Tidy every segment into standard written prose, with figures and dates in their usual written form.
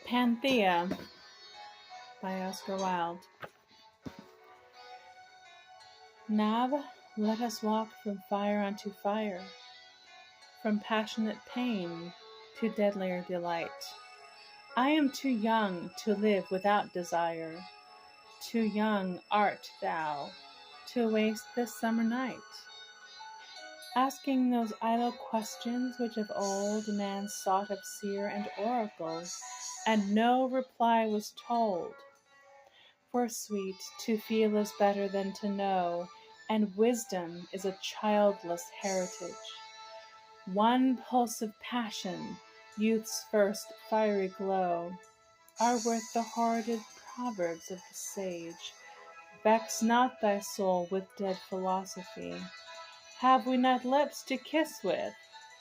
Panthea by Oscar Wilde. Now let us walk from fire unto fire, from passionate pain to deadlier delight. I am too young to live without desire. Too young art thou to waste this summer night, asking those idle questions which of old man sought of seer and oracle, and no reply was told. For sweet, to feel is better than to know, and wisdom is a childless heritage. One pulse of passion, youth's first fiery glow, are worth the hoarded proverbs of the sage. Vex not thy soul with dead philosophy. Have we not lips to kiss with,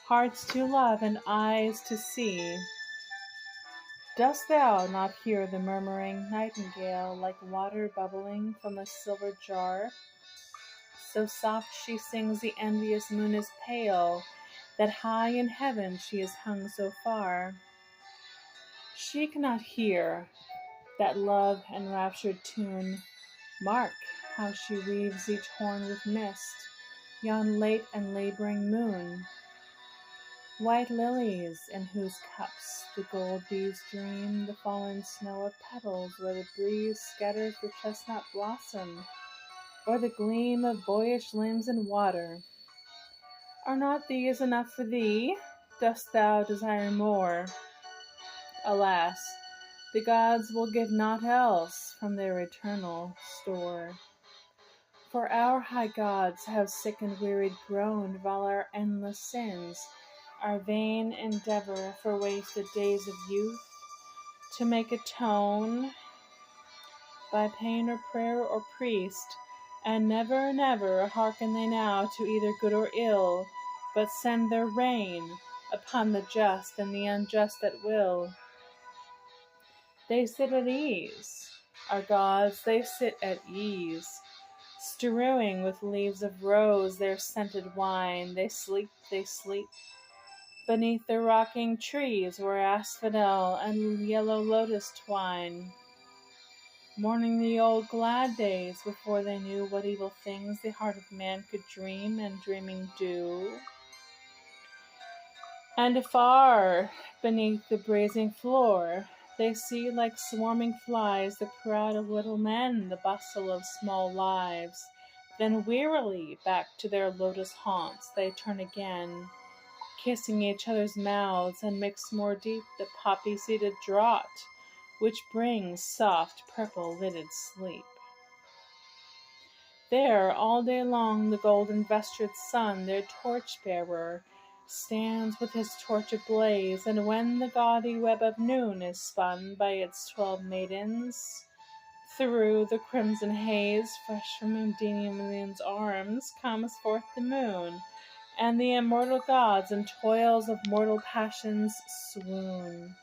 hearts to love, and eyes to see? Dost thou not hear the murmuring nightingale, like water bubbling from a silver jar? So soft she sings the envious moon is pale, that high in heaven she is hung so far. She cannot hear that love enraptured tune. Mark how she weaves each horn with mist, yon late and laboring moon. White lilies, in whose cups the gold bees dream, the fallen snow of petals where the breeze scatters the chestnut blossom, or the gleam of boyish limbs in water. Are not these enough for thee? Dost thou desire more? Alas, the gods will give naught else from their eternal store. For our high gods have sick and wearied groaned, while our endless sins, our vain endeavor for wasted days of youth, to make atone by pain or prayer or priest, and never, never hearken they now to either good or ill, but send their rain upon the just and the unjust at will. They sit at ease, our gods, they sit at ease, strewing with leaves of rose their scented wine. They sleep, beneath the rocking trees where asphodel and yellow lotus twine, mourning the old glad days before they knew what evil things the heart of man could dream and dreaming do. And afar, beneath the blazing floor, they see like swarming flies the crowd of little men, the bustle of small lives. Then wearily back to their lotus haunts they turn again, kissing each other's mouths, and mix more deep the poppy-seeded draught, which brings soft purple-lidded sleep. There, all day long, the golden-vestured sun, their torch-bearer, stands with his torch ablaze, and when the gaudy web of noon is spun by its 12 maidens, through the crimson haze, fresh from Endymion's arms, comes forth the moon, and the immortal gods in toils of mortal passions swoon.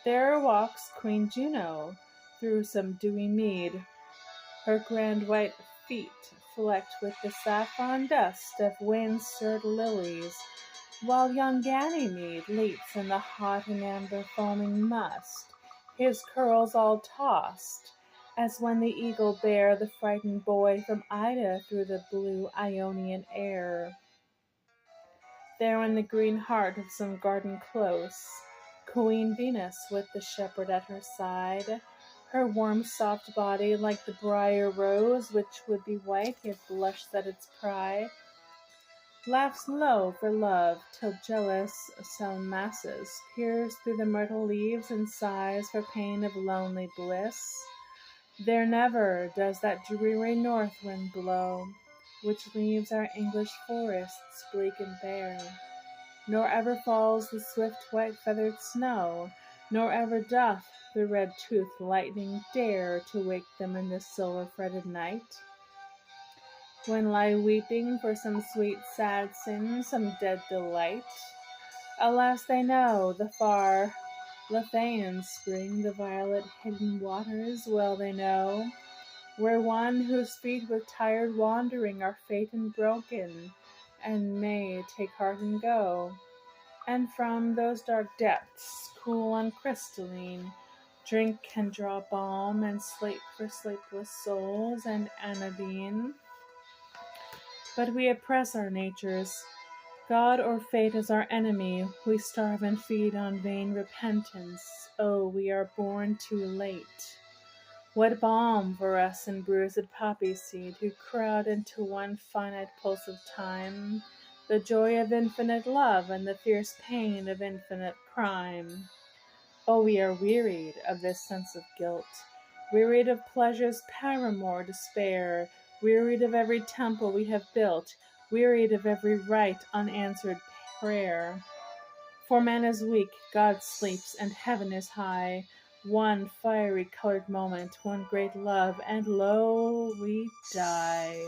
There walks Queen Juno through some dewy mead, her grand white feet flecked with the saffron dust of wind-stirred lilies, while young Ganymede leaps in the hot and amber foaming must, his curls all tossed, as when the eagle bare the frightened boy from Ida through the blue Ionian air. There in the green heart of some garden close, Queen Venus with the shepherd at her side, her warm soft body like the briar rose, which would be white yet blushed at its pride, laughs low for love, till jealous Salmacis peers through the myrtle leaves and sighs for pain of lonely bliss. There never does that dreary north wind blow, which leaves our English forests bleak and bare, nor ever falls the swift white-feathered snow, nor ever doth the red-toothed lightning dare to wake them in the silver-fretted night, when lie weeping for some sweet sad sin, some dead delight. Alas, they know the far Lethaean spring, the violet-hidden waters, well they know, where one whose feet with tired wandering are faint and broken, and may take heart and go. And from those dark depths, cool and crystalline, drink can draw balm and sleep for sleepless souls and anodyne. But we oppress our natures. God or fate is our enemy. We starve and feed on vain repentance. Oh, we are born too late. What balm for us in bruised poppy seed, who crowd into one finite pulse of time the joy of infinite love and the fierce pain of infinite crime. Oh, we are wearied of this sense of guilt, wearied of pleasure's paramour despair, wearied of every temple we have built, wearied of every rite unanswered prayer. For man is weak, God sleeps, and heaven is high. One fiery colored moment, one great love, and lo, we die.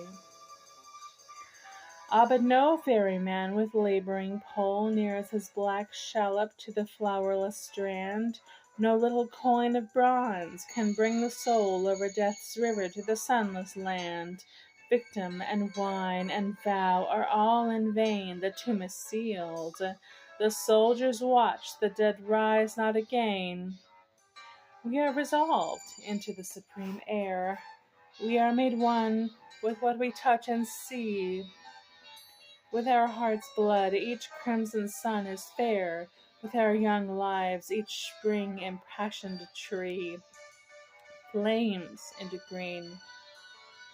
Ah, but no ferryman with laboring pole nears his black shallop to the flowerless strand. No little coin of bronze can bring the soul over death's river to the sunless land. Victim and wine and vow are all in vain, the tomb is sealed. The soldiers watch, the dead rise not again. We are resolved into the supreme air. We are made one with what we touch and see. With our heart's blood, each crimson sun is fair. With our young lives, each spring impassioned tree flames into green.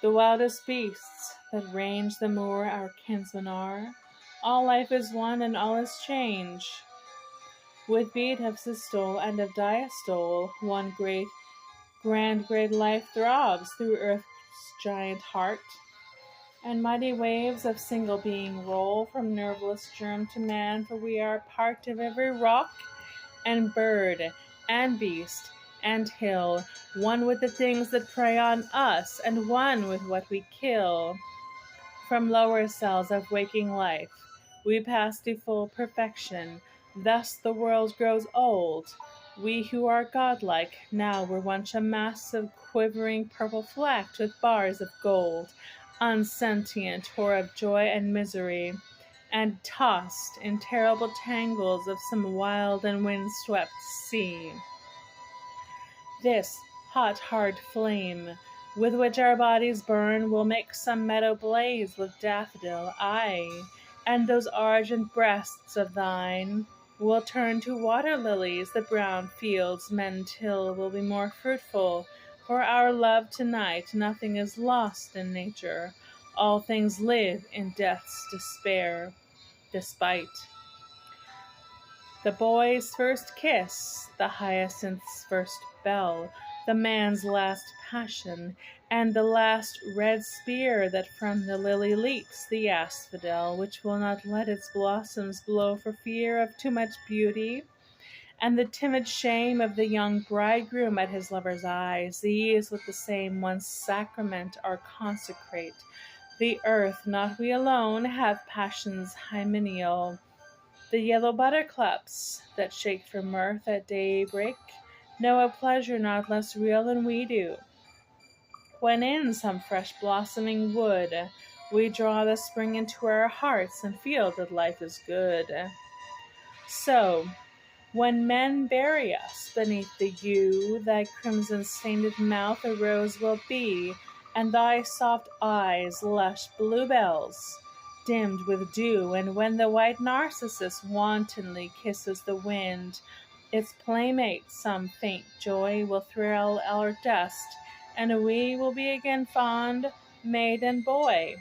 The wildest beasts that range the moor our kinsmen are. All life is one and all is change. With beat of systole and of diastole, one great life throbs through earth's giant heart. And mighty waves of single being roll from nerveless germ to man, for we are part of every rock and bird and beast and hill, one with the things that prey on us, and one with what we kill. From lower cells of waking life, we pass to full perfection. Thus the world grows old. We who are godlike now were once a mass of quivering purple flecked with bars of gold, unsentient or of joy and misery, and tossed in terrible tangles of some wild and wind-swept sea. This hot, hard flame with which our bodies burn will make some meadow blaze with daffodil, aye, and those argent breasts of thine will turn to water lilies. The brown fields men till will be more fruitful. For our love tonight, nothing is lost in nature. All things live in death's despair, despite the boy's first kiss, the hyacinth's first bell, the man's last passion, and the last red spear that from the lily leaps, the asphodel, which will not let its blossoms blow for fear of too much beauty, and the timid shame of the young bridegroom at his lover's eyes. These with the same one sacrament are consecrate. The earth, not we alone, have passions hymeneal. The yellow buttercups that shake for mirth at daybreak know a pleasure not less real than we do. When in some fresh blossoming wood, we draw the spring into our hearts and feel that life is good. So, when men bury us beneath the yew, thy crimson-stained mouth a rose will be, and thy soft eyes lush bluebells, dimmed with dew. And when the white narcissus wantonly kisses the wind, its playmate some faint joy will thrill our dust, and we will be again fond maid and boy.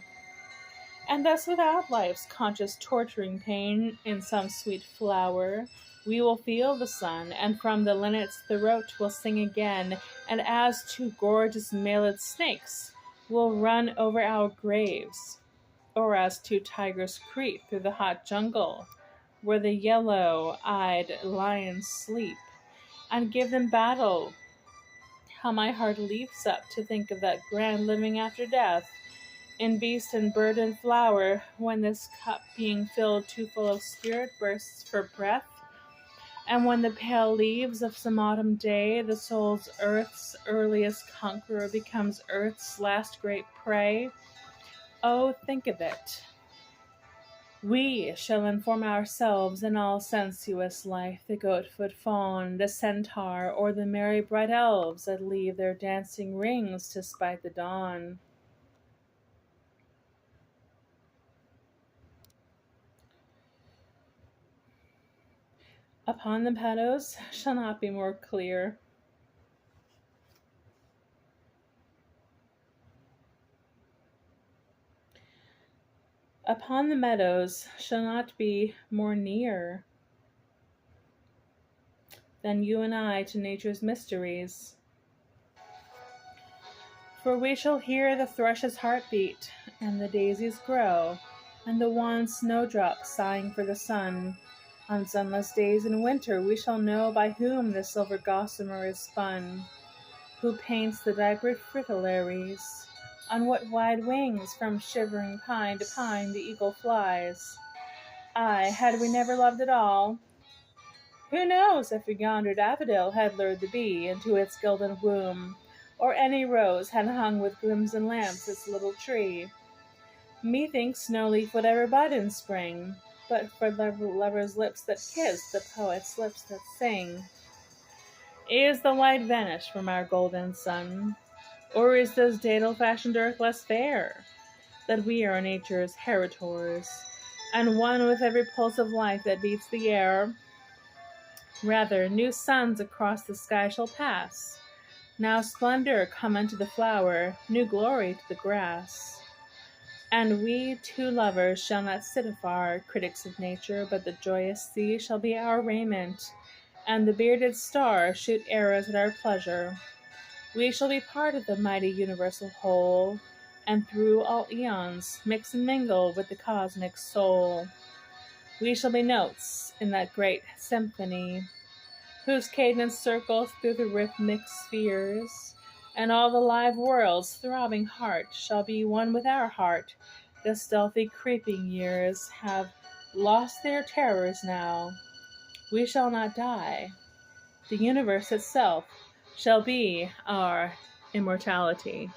And thus without life's conscious torturing pain in some sweet flower, we will feel the sun, and from the linnet's throat will sing again, and as two gorgeous mailed snakes will run over our graves, or as two tigers creep through the hot jungle, where the yellow-eyed lions sleep, and give them battle. How my heart leaps up to think of that grand living after death, in beast and bird and flower, when this cup being filled too full of spirit bursts for breath, and when the pale leaves of some autumn day, the soul's earth's earliest conqueror becomes earth's last great prey. Oh, think of it. We shall inform ourselves in all sensuous life, the goat-foot fawn, the centaur, or the merry bright elves that leave their dancing rings to spite the dawn. Upon the meadows shall not be more clear. Upon the meadows shall not be more near than you and I to nature's mysteries. For we shall hear the thrush's heart beat, and the daisies grow, and the wan snowdrop sighing for the sun. On sunless days in winter we shall know by whom the silver gossamer is spun, who paints the diapered fritillaries, on what wide wings from shivering pine to pine the eagle flies. Ay, had we never loved at all, who knows if yonder daffodil had lured the bee into its gilded womb, or any rose had hung with crimson lamps its little tree. Methinks no leaf would ever bud in spring, but for lovers' lips that kiss, the poet's lips that sing. Is the light vanished from our golden sun, or is this daedal-fashioned earth less fair, that we are nature's heritors, and one with every pulse of life that beats the air? Rather, new suns across the sky shall pass, now splendor come unto the flower, new glory to the grass. And we two lovers shall not sit afar, critics of nature, but the joyous sea shall be our raiment, and the bearded star shoot arrows at our pleasure. We shall be part of the mighty universal whole, and through all eons mix and mingle with the cosmic soul. We shall be notes in that great symphony, whose cadence circles through the rhythmic spheres, and all the live world's throbbing heart shall be one with our heart. The stealthy creeping years have lost their terrors now. We shall not die. The universe itself shall be our immortality.